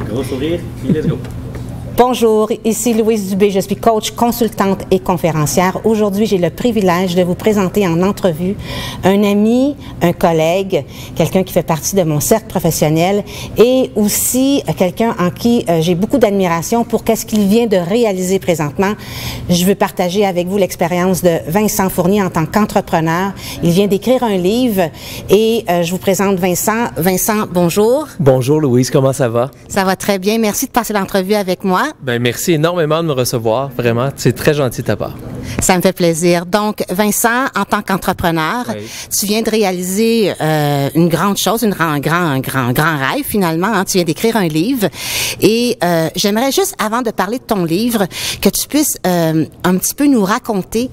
Gros sourire, puis let's go. Bonjour, ici Louise Dubé, je suis coach, consultante et conférencière. Aujourd'hui, j'ai le privilège de vous présenter en entrevue un ami, un collègue, quelqu'un qui fait partie de mon cercle professionnel et aussi quelqu'un en qui j'ai beaucoup d'admiration pour qu'est-ce qu'il vient de réaliser présentement. Je veux partager avec vous l'expérience de Vincent Fournier en tant qu'entrepreneur. Il vient d'écrire un livre et je vous présente Vincent. Vincent, bonjour. Bonjour Louise, comment ça va? Ça va très bien. Merci de passer l'entrevue avec moi. Ben merci énormément de me recevoir, vraiment, c'est très gentil de ta part. Ça me fait plaisir. Donc, Vincent, en tant qu'entrepreneur, oui, tu viens de réaliser une grande chose, un grand rêve finalement. Hein? Tu viens d'écrire un livre et j'aimerais juste, avant de parler de ton livre, que tu puisses un petit peu nous raconter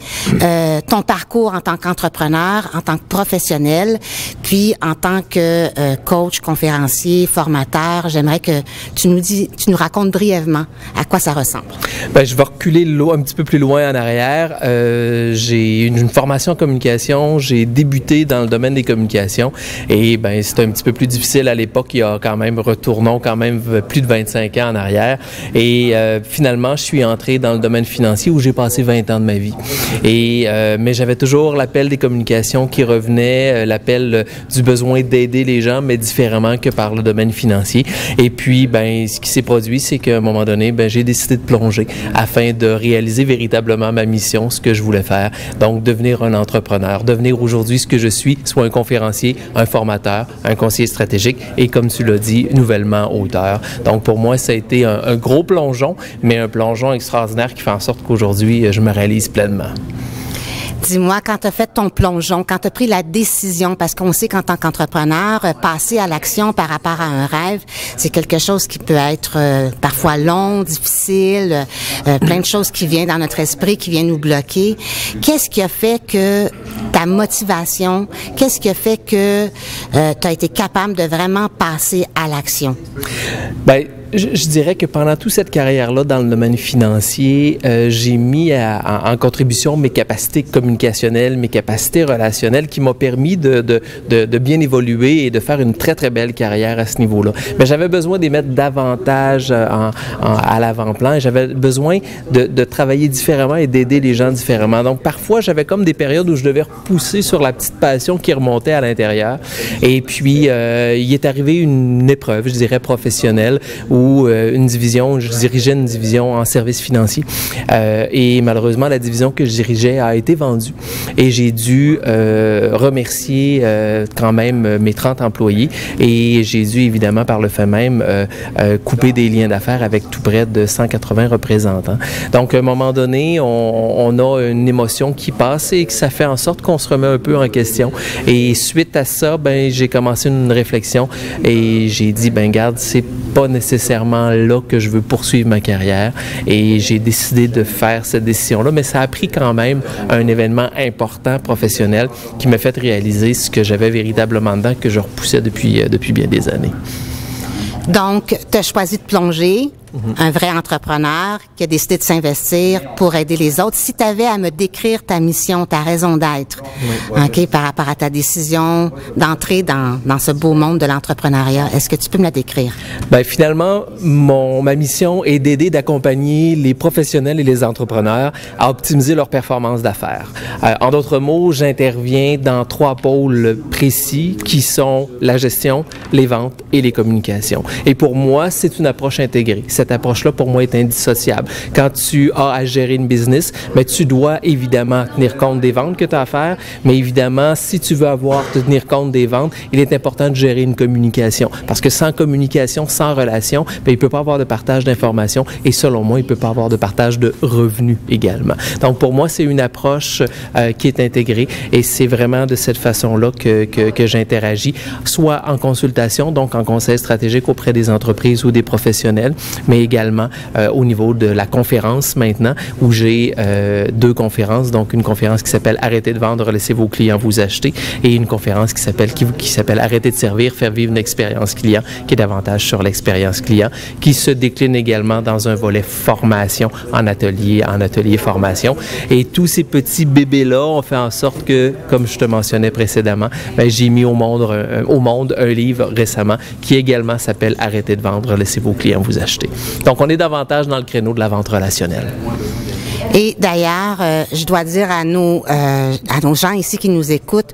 ton parcours en tant qu'entrepreneur, en tant que professionnel, puis en tant que coach, conférencier, formateur. J'aimerais que tu nous racontes brièvement à quoi ça ressemble. Ben, je vais reculer un petit peu plus loin en arrière. J'ai une formation en communication. J'ai débuté dans le domaine des communications et ben c'était un petit peu plus difficile à l'époque. Il y a quand même, retournons quand même plus de 25 ans en arrière. Et finalement, je suis entré dans le domaine financier où j'ai passé 20 ans de ma vie. Et mais j'avais toujours l'appel des communications qui revenait, l'appel du besoin d'aider les gens, mais différemment que par le domaine financier. Et puis, ben ce qui s'est produit, c'est qu'à un moment donné, ben j'ai décidé de plonger afin de réaliser véritablement ma mission, ce que je voulais faire. Donc, devenir un entrepreneur, devenir aujourd'hui ce que je suis, soit un conférencier, un formateur, un conseiller stratégique et, comme tu l'as dit, nouvellement auteur. Donc, pour moi, ça a été un gros plongeon, mais un plongeon extraordinaire qui fait en sorte qu'aujourd'hui, je me réalise pleinement. Dis-moi, quand tu as fait ton plongeon, quand tu as pris la décision, parce qu'on sait qu'en tant qu'entrepreneur, passer à l'action par rapport à un rêve, c'est quelque chose qui peut être parfois long, difficile, plein de choses qui viennent dans notre esprit, qui viennent nous bloquer. Qu'est-ce qui a fait que ta motivation, qu'est-ce qui a fait que tu as été capable de vraiment passer à l'action? Ben, je dirais que pendant toute cette carrière-là dans le domaine financier, j'ai mis en contribution mes capacités communicationnelles, mes capacités relationnelles qui m'ont permis de bien évoluer et de faire une très, très belle carrière à ce niveau-là. Mais j'avais besoin de les mettre davantage à l'avant-plan et j'avais besoin de travailler différemment et d'aider les gens différemment. Donc, parfois, j'avais comme des périodes où je devais repousser sur la petite passion qui remontait à l'intérieur. Et puis, il est arrivé une épreuve, je dirais, professionnelle où je dirigeais une division en services financiers et malheureusement la division que je dirigeais a été vendue et j'ai dû remercier quand même mes 30 employés et j'ai dû évidemment par le fait même couper des liens d'affaires avec tout près de 180 représentants. Donc à un moment donné, on a une émotion qui passe et que ça fait en sorte qu'on se remet un peu en question et suite à ça, ben j'ai commencé une réflexion et j'ai dit ben garde, c'est pas nécessairement là que je veux poursuivre ma carrière et j'ai décidé de faire cette décision-là, mais ça a pris quand même un événement important professionnel qui m'a fait réaliser ce que j'avais véritablement dedans, que je repoussais depuis bien des années. Donc, tu as choisi de plonger, un vrai entrepreneur qui a décidé de s'investir pour aider les autres. Si tu avais à me décrire ta mission, ta raison d'être, okay, par rapport à ta décision d'entrer dans ce beau monde de l'entrepreneuriat, est-ce que tu peux me la décrire? Bien, finalement, ma mission est d'aider, d'accompagner les professionnels et les entrepreneurs à optimiser leur performance d'affaires. En d'autres mots, j'interviens dans 3 pôles précis qui sont la gestion, les ventes et les communications. Et pour moi, c'est une approche intégrée. Cette approche-là, pour moi, est indissociable. Quand tu as à gérer une business, mais tu dois évidemment tenir compte des ventes que tu as à faire, mais évidemment, si tu veux tenir compte des ventes, il est important de gérer une communication. Parce que sans communication, sans relation, bien, il ne peut pas avoir de partage d'informations et selon moi, il ne peut pas avoir de partage de revenus également. Donc, pour moi, c'est une approche qui est intégrée et c'est vraiment de cette façon-là que j'interagis, soit en consultation, donc en conseil stratégique auprès des entreprises ou des professionnels, mais mais également au niveau de la conférence maintenant, où j'ai 2 conférences, donc une conférence qui s'appelle Arrêtez de vendre, laissez vos clients vous acheter, et une conférence qui s'appelle Arrêtez de servir, faire vivre une expérience client, qui est davantage sur l'expérience client, qui se décline également dans un volet formation en atelier formation. Et tous ces petits bébés-là ont fait en sorte que, comme je te mentionnais précédemment, ben, j'ai mis au monde un livre récemment qui également s'appelle Arrêtez de vendre, laissez vos clients vous acheter. Donc, on est davantage dans le créneau de la vente relationnelle. Et d'ailleurs, je dois dire à nos gens ici qui nous écoutent,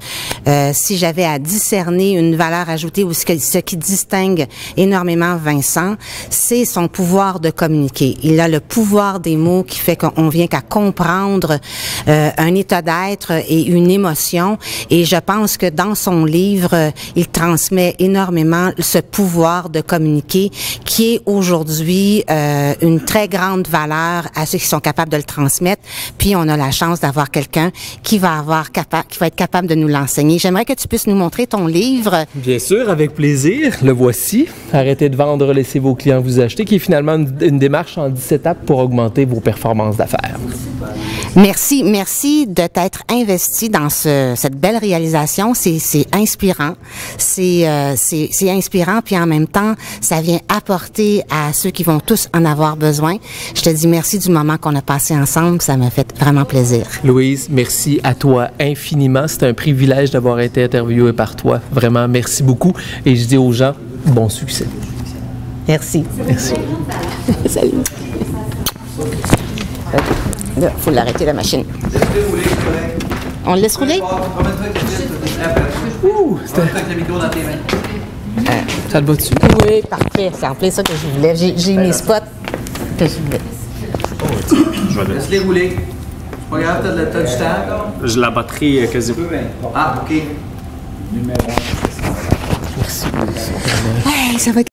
si j'avais à discerner une valeur ajoutée ou ce qui distingue énormément Vincent, c'est son pouvoir de communiquer. Il a le pouvoir des mots qui fait qu'on vient qu'à comprendre un état d'être et une émotion. Et je pense que dans son livre, il transmet énormément ce pouvoir de communiquer qui est aujourd'hui une très grande valeur à ceux qui sont capables de le transmettre. Puis on a la chance d'avoir quelqu'un qui va être capable de nous l'enseigner. J'aimerais que tu puisses nous montrer ton livre. Bien sûr, avec plaisir. Le voici. Arrêtez de vendre, laissez vos clients vous acheter, qui est finalement une démarche en 10 étapes pour augmenter vos performances d'affaires. Merci de t'être investi dans cette belle réalisation. C'est inspirant. C'est inspirant, puis en même temps, ça vient apporter à ceux qui vont tous en avoir besoin. Je te dis merci du moment qu'on a passé ensemble. Ça m'a fait vraiment plaisir. Louise, merci à toi infiniment. C'est un privilège d'avoir été interviewée par toi. Vraiment, merci beaucoup. Et je dis aux gens, bon succès. Merci. Merci. Salut. Là, il faut l'arrêter, la machine. On le laisse rouler? Ça te va-tu? Oui, parfait. C'est en plein ça que je voulais. J'ai mes spots que je voulais. Laisse-les rouler. C'est pas grave, t'as du temps. J'ai la batterie quasi. Ah, OK. Merci. Hey, ça va être